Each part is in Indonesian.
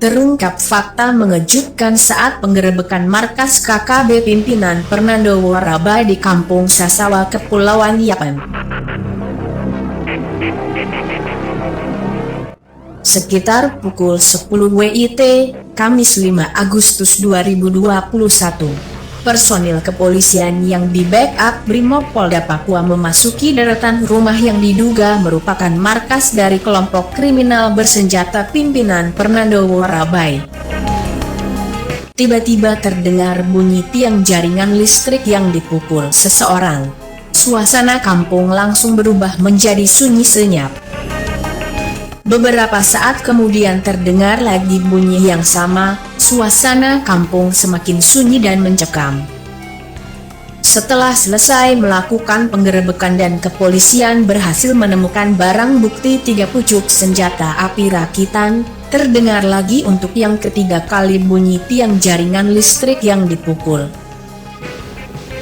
Terungkap fakta mengejutkan saat penggerebekan markas KKB pimpinan Fernando Warabai di Kampung Sasawa, Kepulauan Yapen. Sekitar pukul 10 WIT, Kamis 5 Agustus 2021. Personil kepolisian yang di-backup Brimopolda Papua memasuki deretan rumah yang diduga merupakan markas dari kelompok kriminal bersenjata pimpinan Fernando Warabai. Tiba-tiba terdengar bunyi tiang jaringan listrik yang dipukul seseorang. Suasana kampung langsung berubah menjadi sunyi senyap. Beberapa saat kemudian terdengar lagi bunyi yang sama, suasana kampung semakin sunyi dan mencekam. Setelah selesai melakukan penggerebekan dan kepolisian berhasil menemukan barang bukti 3 pucuk senjata api rakitan, terdengar lagi untuk yang ketiga kali bunyi tiang jaringan listrik yang dipukul.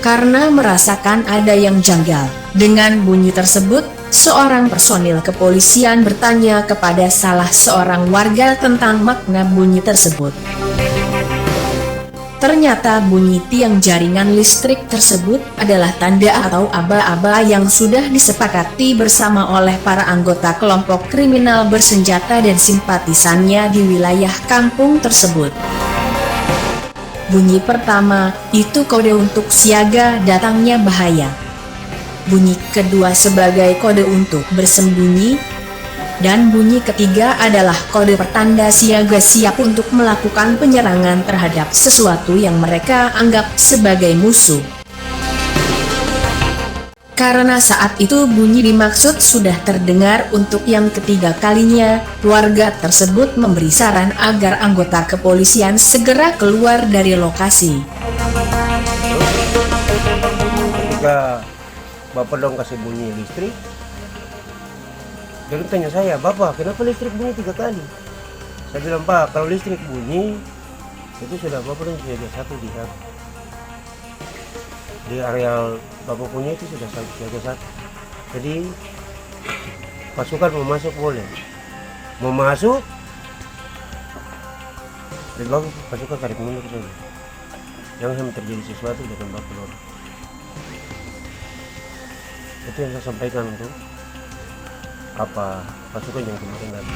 Karena merasakan ada yang janggal dengan bunyi tersebut, seorang personil kepolisian bertanya kepada salah seorang warga tentang makna bunyi tersebut. Ternyata bunyi tiang jaringan listrik tersebut adalah tanda atau aba-aba yang sudah disepakati bersama oleh para anggota kelompok kriminal bersenjata dan simpatisannya di wilayah kampung tersebut. Bunyi pertama, itu kode untuk siaga datangnya bahaya. Bunyi kedua sebagai kode untuk bersembunyi, dan bunyi ketiga adalah kode pertanda siaga siap untuk melakukan penyerangan terhadap sesuatu yang mereka anggap sebagai musuh. Karena saat itu bunyi dimaksud sudah terdengar untuk yang ketiga kalinya, warga tersebut memberi saran agar anggota kepolisian segera keluar dari lokasi. Ketika Bapak dong kasih bunyi listrik, dia tanya saya, "Bapak, kenapa listrik bunyi 3 kali?" Saya bilang, "Pak, kalau listrik bunyi, itu sudah Bapak dong siaga 1 di areal Bapak punya itu sudah siaga 1. Jadi pasukan mau masuk boleh, mau masuk, dan Bapak pasukan tarik mundur saja. Jangan sampai terjadi sesuatu dengan Bapak dong." Itu yang saya sampaikan untuk pasukan yang kemarin tadi.